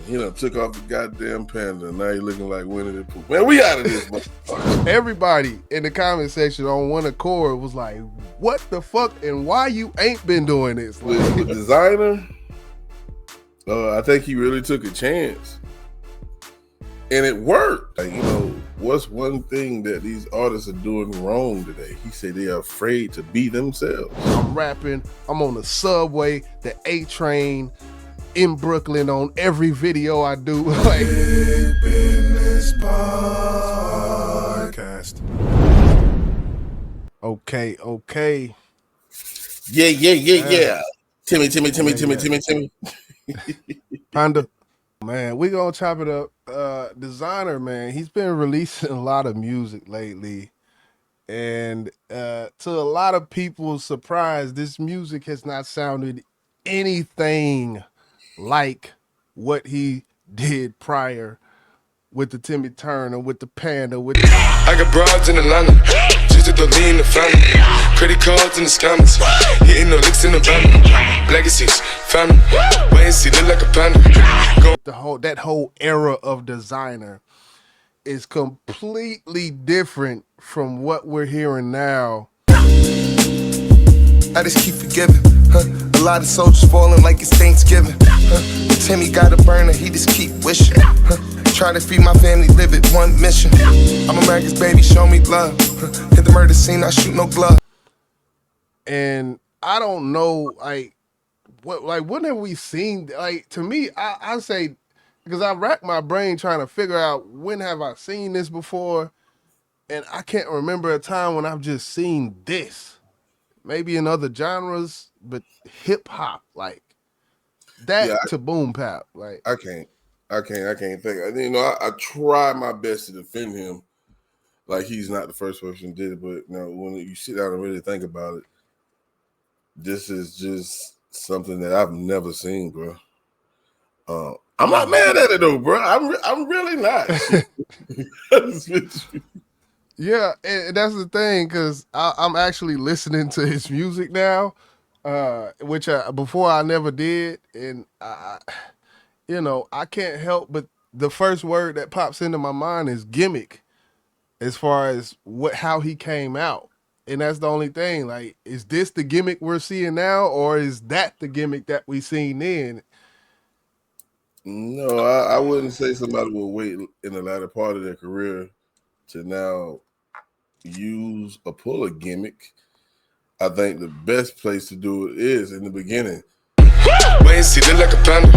He done took off the goddamn Panda. Now he looking like Winnie the Pooh. Man, we out of this motherfucker. Everybody in the comment section on one accord was like, what the fuck and why you ain't been doing this? With Desiigner, I think he really took a chance. And it worked. Like, what's one thing that these artists are doing wrong today? He said they are afraid to be themselves. I'm rapping. I'm on the subway, the A train, in Brooklyn on every video I do. Like, Business Podcast. Okay. Yeah. Timmy. Panda. Man, we gonna chop it up. Desiigner, man, he's been releasing a lot of music lately. And to a lot of people's surprise, this music has not sounded anything like what he did prior with the Timmy Turner, with the Panda, with the... I got broads in Atlanta, just to lean the family. Credit cards in the scammers, hitting the licks in the van. Legacies, family, wait and see, look like a panda. That whole era of Desiigner is completely different from what we're hearing now. I just keep forgiving, A lot of soldiers falling like it's Thanksgiving, Timmy got a burner, he just keep wishing, Try to feed my family, live it, one mission. I'm America's baby, show me love. Hit the murder scene, I shoot no glove. And I don't know, when have we seen? Like, to me, I say, because I racked my brain trying to figure out when have I seen this before, and I can't remember a time when I've just seen this. Maybe in other genres, but hip hop, like that to boom bap, like I can't think. I try my best to defend him, like he's not the first person who did it. But when you sit down and really think about it, this is just something that I've never seen, bro. I'm not mad at it though, bro. I'm really not. Yeah, and that's the thing, because I'm actually listening to his music now, which before I never did, and I can't help but the first word that pops into my mind is gimmick, as far as how he came out, and that's the only thing. Like, is this the gimmick we're seeing now, or is that the gimmick that we seen then? No, I wouldn't say somebody will wait in the latter part of their career to now use or pull a gimmick. I think the best place to do it is in the beginning. Wait and see, look like a panda,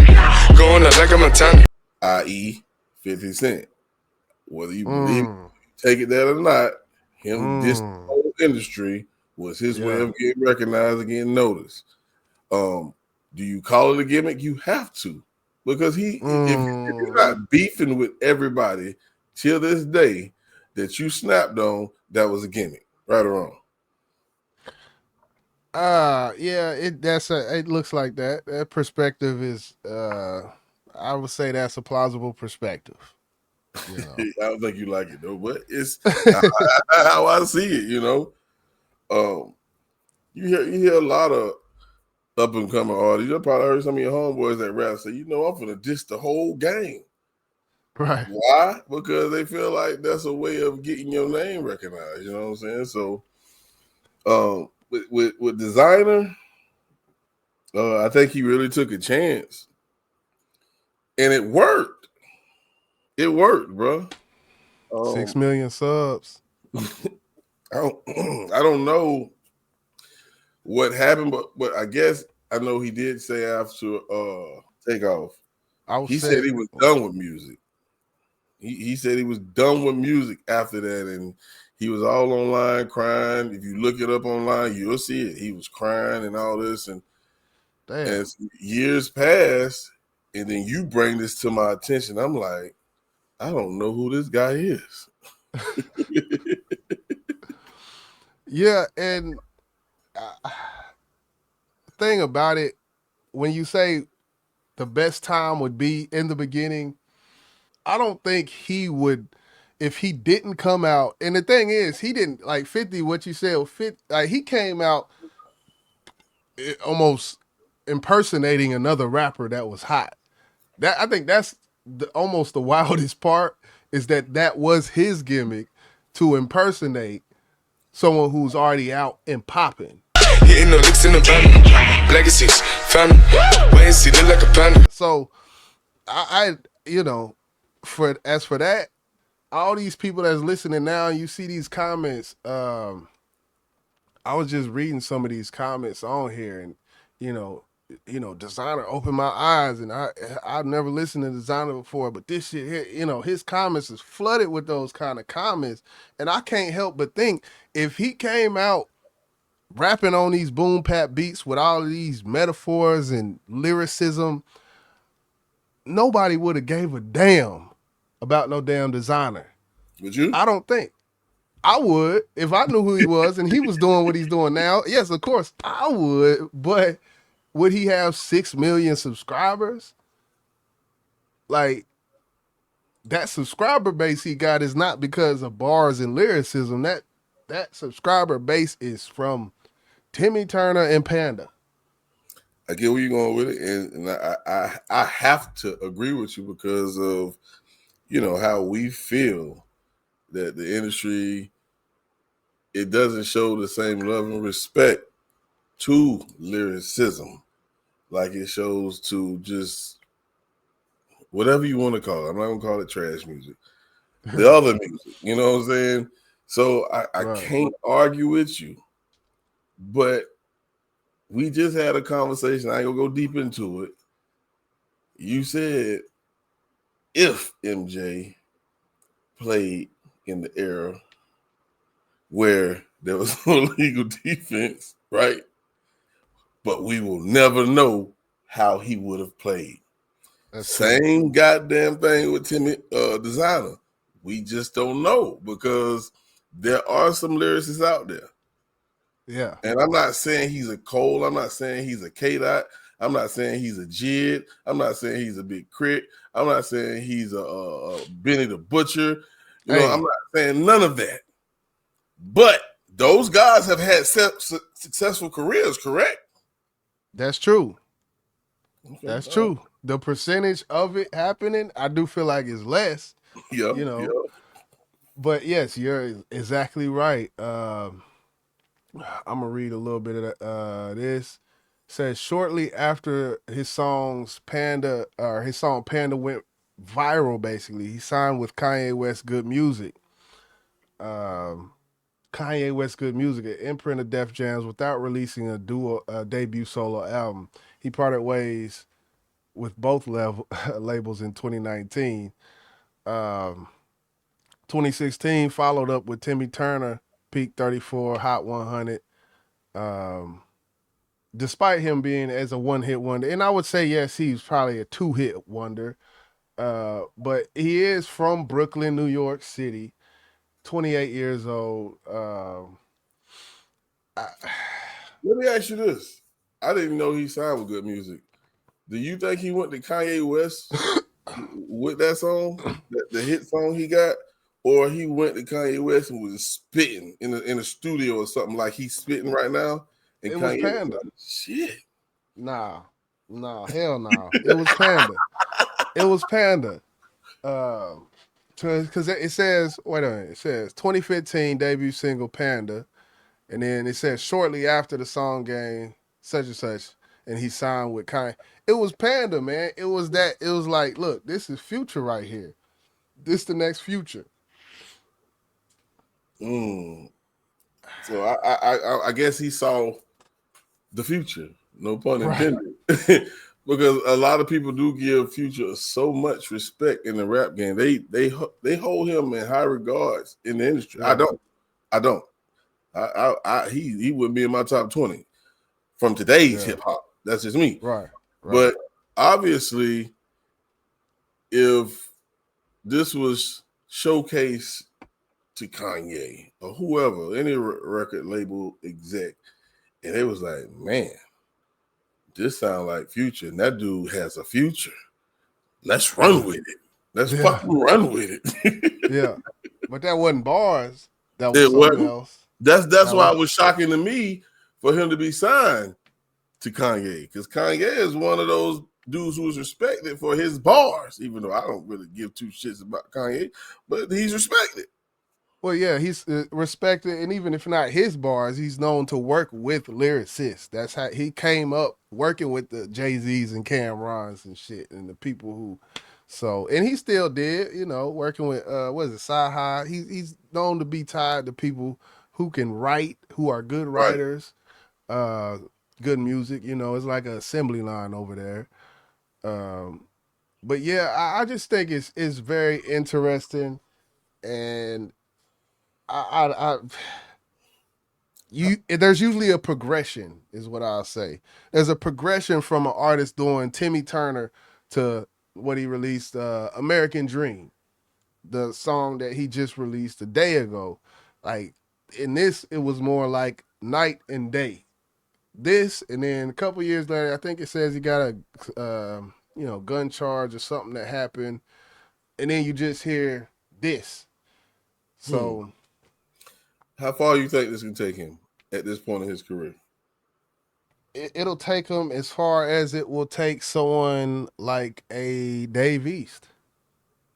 going out like a Montana. I.e. 50 Cent. Whether you believe take it there or not, this whole industry was his way of getting recognized and getting noticed. Do you call it a gimmick? You have to. Because if you're not beefing with everybody till this day that you snapped on, that was a gimmick, right or wrong? It looks like that. That perspective is, I would say that's a plausible perspective. I don't think you like it though, but it's how I see it. You hear a lot of up and coming artists. You probably heard some of your homeboys that rap say, I'm gonna diss the whole game. Right. Why? Because they feel like that's a way of getting your name recognized. You know what I'm saying? So, with Desiigner, I think he really took a chance, and it worked. It worked, bro. 6 million subs. I don't know what happened, but I guess I know he did say after Takeoff, he said he was done with music. He said he was done with music after that, and he was all online crying. If you look it up online, you'll see it. He was crying and all this, and as years passed, and then you bring this to my attention, I'm like, I don't know who this guy is. Yeah, and the thing about it, when you say the best time would be in the beginning, I don't think he would, if he didn't come out. And the thing is, he didn't, like 50, what you said, 50, like he came out almost impersonating another rapper that was hot. I think that's almost the wildest part is that was his gimmick to impersonate someone who's already out and popping. Hitting the licks in the van, legacies, family, wait and see, look like a panda. So I for that, all these people that's listening now, you see these comments. I was just reading some of these comments on here, and you know, Desiigner opened my eyes, and I've never listened to Desiigner before, but this shit here, his comments is flooded with those kind of comments, and I can't help but think if he came out rapping on these boom bap beats with all of these metaphors and lyricism, nobody would have gave a damn about no damn Desiigner. Would you? I don't think. I would if I knew who he was and he was doing what he's doing now. Yes, of course I would. But would he have 6 million subscribers? Like that subscriber base he got is not because of bars and lyricism. That subscriber base is from Timmy Turner and Panda. I get where you're going with it, and I have to agree with you because of how we feel that the industry, it doesn't show the same love and respect to lyricism like it shows to just whatever you want to call it. I'm not gonna call it trash music. The other music, you know what I'm saying? So I can't argue with you, but we just had a conversation. I ain't gonna go deep into it. You said if MJ played in the era where there was no legal defense, right? But we will never know how he would have played. Same goddamn thing with Timmy Desiigner. We just don't know because there are some lyricists out there. Yeah. And I'm not saying he's a Cole. I'm not saying he's a K-Dot. I'm not saying he's a Jid. I'm not saying he's a Big Crit. I'm not saying he's a Benny the Butcher. I'm not saying none of that. But those guys have had successful careers, correct? That's true. Okay, that's true. The percentage of it happening, I do feel like is less. Yeah. But yes, you're exactly right. I'm gonna read a little bit of this. It says shortly after his song Panda went viral, basically, he signed with Kanye West Good Music. Kanye West Good Music, an imprint of Def Jam's, without releasing a debut solo album. He parted ways with both labels in 2019. 2016 followed up with Timmy Turner, Peak 34, Hot 100. Despite him being as a one-hit wonder, and I would say, yes, he's probably a two-hit wonder, but he is from Brooklyn, New York City, 28 years old. Let me ask you this. I didn't know he signed with Good Music. Do you think he went to Kanye West with that song, the hit song he got, or he went to Kanye West and was spitting in a studio or something like he's spitting right now? And it Kanye was Panda. Was like, shit. Nah, hell no. It was Panda. It was Panda. Because it says, wait a minute, it says 2015 debut single Panda, and then it says shortly after the song game such and such, and he signed with Kanye. It was Panda, man. It was like, look, this is Future right here. This the next Future. So I guess he saw the future, no pun intended. Right. Because a lot of people do give Future so much respect in the rap game. They hold him in high regards in the industry. Yeah. I don't. He wouldn't be in my top 20 from today's hip hop. That's just me. Right. But obviously, if this was showcased to Kanye or whoever, any record label exec, and it was like, man, this sounds like Future, and that dude has a future. Let's run with it. Let's fucking run with it. Yeah, but that wasn't bars. That was something else. That's why it was shocking to me for him to be signed to Kanye, because Kanye is one of those dudes who was respected for his bars, even though I don't really give two shits about Kanye, but he's respected. Well, yeah, he's respected, and even if not his bars, he's known to work with lyricists. That's how he came up working with the Jay-Z's and Cam'rons and shit, and the people who. So, and he still did, working with what is it, Sci-Hi. He's known to be tied to people who can write, who are good Right. writers, uh, good music. It's like an assembly line over there. But yeah, I just think it's very interesting, and I there's usually a progression, is what I'll say. There's a progression from an artist doing Timmy Turner to what he released, American Dream, the song that he just released a day ago. Like in this, it was more like night and day. This, and then a couple years later, I think it says he got a gun charge or something that happened, and then you just hear this. So, how far you think this can take him at this point in his career? It'll take him as far as it will take someone like a Dave East,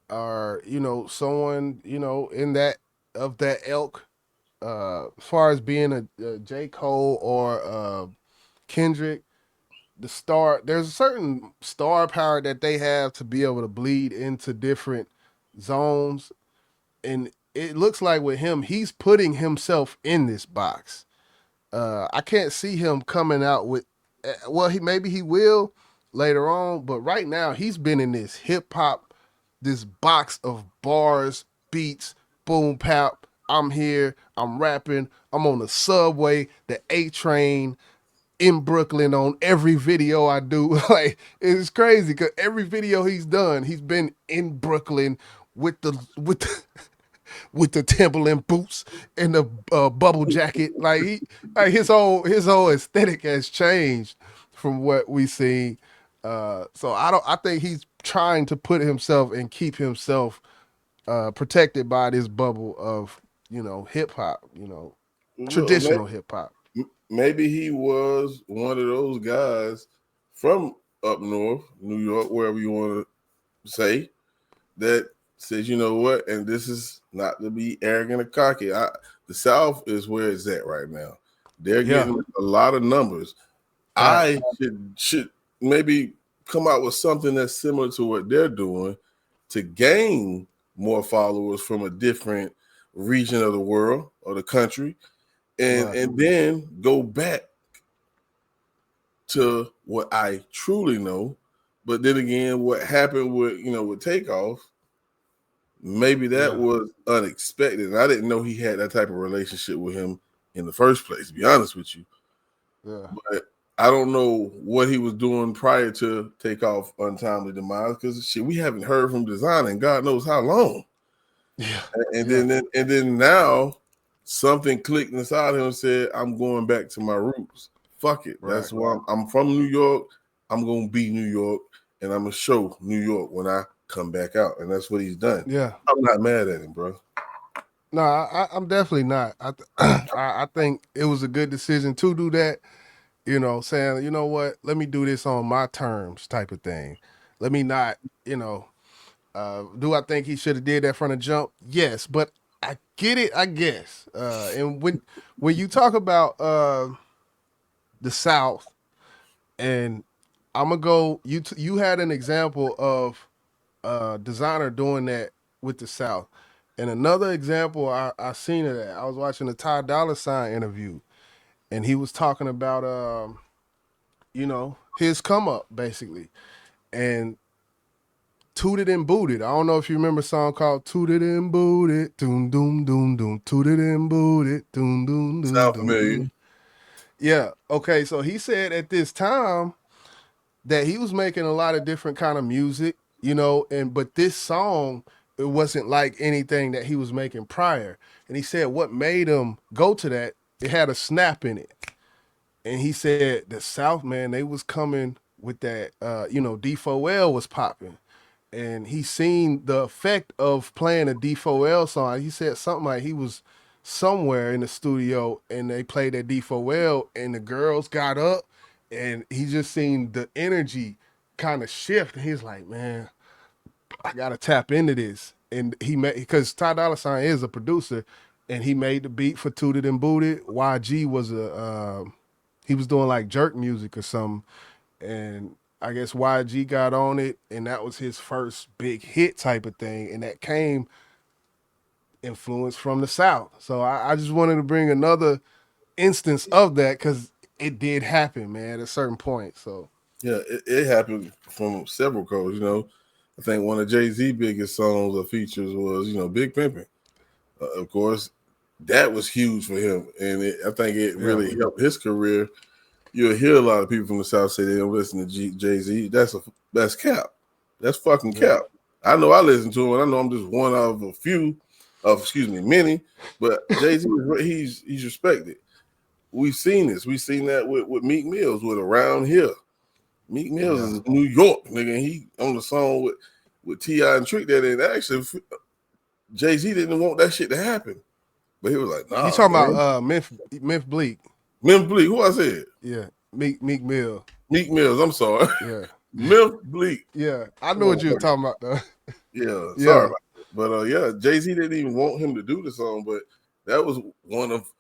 or someone in that of that ilk. As far as being a J. Cole or Kendrick, there's a certain star power that they have to be able to bleed into different zones, and it looks like with him, he's putting himself in this box. I can't see him coming out with. Well, maybe he will later on, but right now he's been in this hip hop, this box of bars, beats, boom, pop. I'm here. I'm rapping. I'm on the subway, the A train in Brooklyn on every video I do. Like it's crazy because every video he's done, he's been in Brooklyn with the Timberland boots and the bubble jacket. Like his whole aesthetic has changed from what we see. So I think he's trying to put himself and keep himself protected by this bubble of hip hop, traditional hip hop. Maybe he was one of those guys from up north, New York, wherever you want to say, that says, you know what, and this is not to be arrogant or cocky. The South is where it's at right now. They're getting a lot of numbers. Right. I should maybe come out with something that's similar to what they're doing to gain more followers from a different region of the world or the country, and then go back to what I truly know. But then again, what happened with Takeoff, maybe that was unexpected. And I didn't know he had that type of relationship with him in the first place, to be honest with you. Yeah. But I don't know what he was doing prior to Takeoff untimely demise, because we haven't heard from Desiigner in God knows how long. Yeah. And then now something clicked inside him and said, I'm going back to my roots. Fuck it. That's why I'm from New York. I'm gonna be New York, and I'm gonna show New York when I come back out. And that's what he's done. Yeah. I'm not mad at him, bro. No, I'm definitely not. I think it was a good decision to do that. Saying, you know what, let me do this on my terms type of thing. Let me not, do I think he should have did that from the jump? Yes, but I get it, I guess. And when you talk about the South, and I'm gonna go, you had an example of Desiigner doing that with the South. And another example I seen of that, I was watching a Ty Dolla $ign interview, and he was talking about his come up basically, and Tooted and Booted. I don't know if you remember a song called Tooted and Booted, doom doom doom doom, Tooted and Booted, doom doom doom. Sound familiar? Yeah. Okay. So he said at this time that he was making a lot of different kind of music, but this song, it wasn't like anything that he was making prior. And he said what made him go to that, it had a snap in it. And he said the South, man, they was coming with that, D4L was popping. And he seen the effect of playing a D4L song. He said something like he was somewhere in the studio and they played that D4L and the girls got up, and he just seen the energy kind of shift. And he's like, man, I gotta tap into this. And he made, because Ty Dolla Sign is a producer, and he made the beat for Tooted and Booted. YG was he was doing like jerk music or something, and I guess YG got on it, and that was his first big hit type of thing, and that came influence from the South. So I just wanted to bring another instance of that because it did happen, man, at a certain point. So yeah, it happened from several codes. I think one of Jay-Z biggest songs or features was Big Pimpin'. Of course, that was huge for him, and I think it really helped his career. You'll hear a lot of people from the South say they don't listen to Jay-Z. That's cap. That's fucking cap. I know I listen to him, and I know I'm just one of a few many, but Jay-Z, he's respected. We've seen this. We've seen that with Meek Mills, with Around Here. Meek Mills is New York, nigga, and he on the song with T.I. and Trick that, and actually Jay-Z didn't want that shit to happen. But he was like, nah. You talking about Memphis Bleak. Memphis Bleak, who I said? Yeah, Meek Mill. Meek Mills, I'm sorry. Yeah. Memphis Bleak. Yeah, I knew what you were talking about, though. Yeah, sorry about that. But Jay-Z didn't even want him to do the song, but that was one of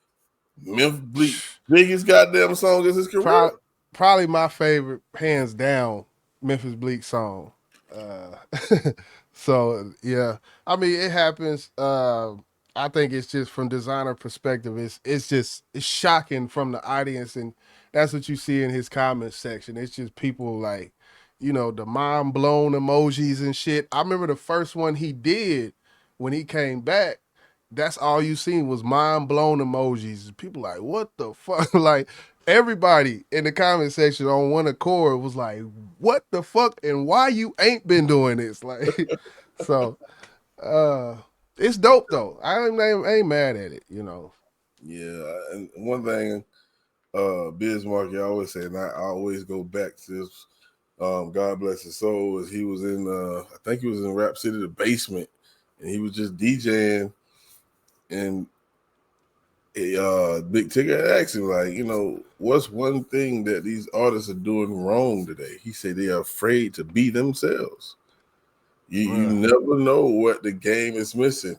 Memphis Bleak's biggest goddamn songs in his career. Probably my favorite, hands down, Memphis Bleak song. So yeah, I mean it happens. I think it's just from designer perspective. It's shocking from the audience, and that's what you see in his comment section. It's just people like, the mind blown emojis and shit. I remember the first one he did when he came back. That's all you seen was mind blown emojis. People like, what the fuck? Like everybody in the comment section on one accord was like, what the fuck? And why you ain't been doing this? Like, so it's dope though. I ain't mad at it, Yeah, and one thing Bismarck, I always say, and I always go back to this, God bless his soul, is he was in I think he was in Rap City, the basement, and he was just DJing, and Big Ticket asked him, like, what's one thing that these artists are doing wrong today? He said they are afraid to be themselves. You never know what the game is missing.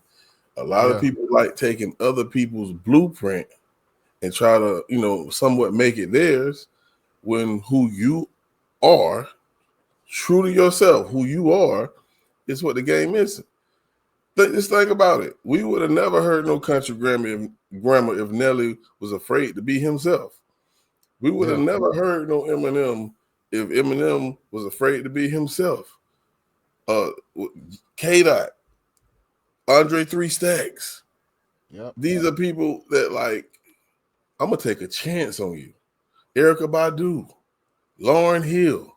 A lot of people like taking other people's blueprint and try to, somewhat make it theirs, when who you are, true to yourself, who you are, is what the game is. Just think about it. We would have never heard no country grammar if Nelly was afraid to be himself. We would have never heard no Eminem if Eminem was afraid to be himself. K-Dot, Andre 3 Stacks. These are people that, like, I'm going to take a chance on you. Erykah Badu, Lauryn Hill,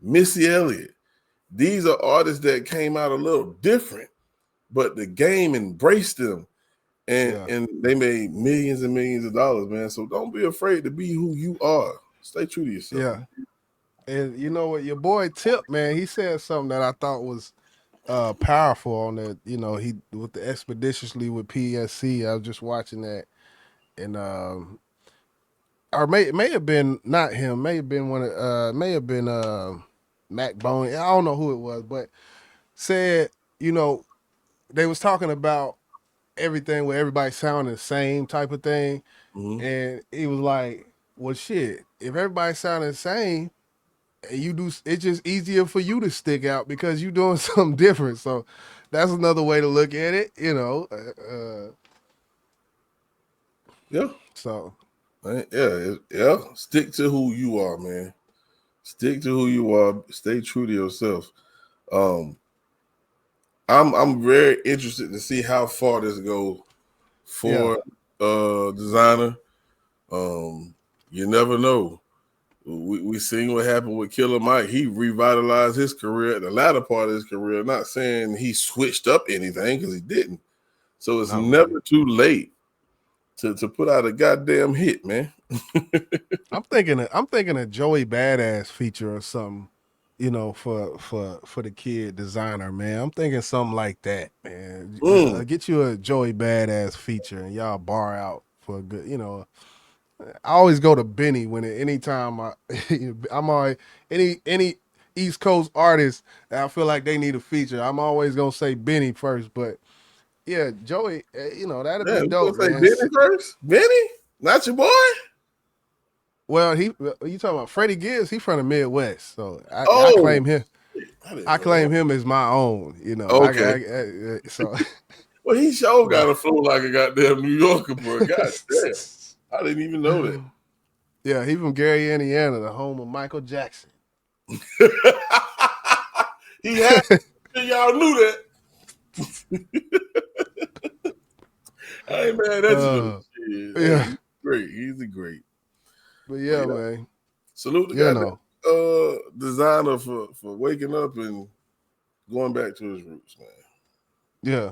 Missy Elliott. These are artists that came out a little different, but the game embraced them, and they made millions and millions of dollars, man. So don't be afraid to be who you are. Stay true to yourself. Yeah. And you know what, your boy Tip, man, he said something that I thought was powerful on that. He with the Expeditiously with PSC. I was just watching that, and or may have been not him, may have been Mac Bone. I don't know who it was, but said, they was talking about everything where everybody sounding the same type of thing. And he was like, well, shit, if everybody sounding the same, and you do, it's just easier for you to stick out because you're doing something different. So that's another way to look at it, Yeah. So yeah. Stick to who you are, man. Stick to who you are. Stay true to yourself. I'm very interested to see how far this goes for Desiigner. You never know. We seen what happened with Killer Mike. He revitalized his career at the latter part of his career. Not saying he switched up anything, because he didn't. So it's never too late to put out a goddamn hit, man. I'm thinking a Joey Badass feature or something, for the kid Desiigner, man. I'm thinking something like that, man. Get you a Joey Badass feature and y'all bar out for a good, I always go to Benny anytime I'm always any East Coast artists that I feel like they need a feature. I'm always gonna say Benny first, but yeah, Joey, that'd be dope, say man. Benny first? Benny? Not your boy? Well, you talking about Freddie Gibbs? He from the Midwest, so I claim him. I claim him as my own. Okay. So. Well, he sure got a flow like a goddamn New Yorker, bro. God damn. I didn't even know that. Yeah, he from Gary, Indiana, the home of Michael Jackson. He had y'all knew that. Hey man, that's yeah. Great. He's a great. But yeah, man. Salute the Desiigner for waking up and going back to his roots, man. Yeah.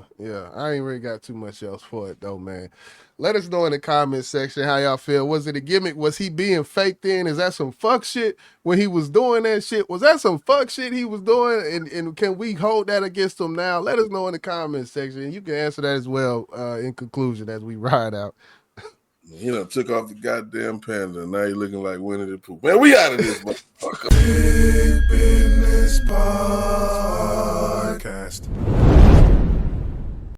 I ain't really got too much else for it though, man. Let us know in the comment section how y'all feel. Was it a gimmick? Was he being faked in? Is that some fuck shit when he was doing that shit? Was that some fuck shit he was doing? And can we hold that against him now? Let us know in the comment section. You can answer that as well in conclusion as we ride out. Took off the goddamn Panda. Now you're looking like Winnie the Pooh. Man, we out of this motherfucker.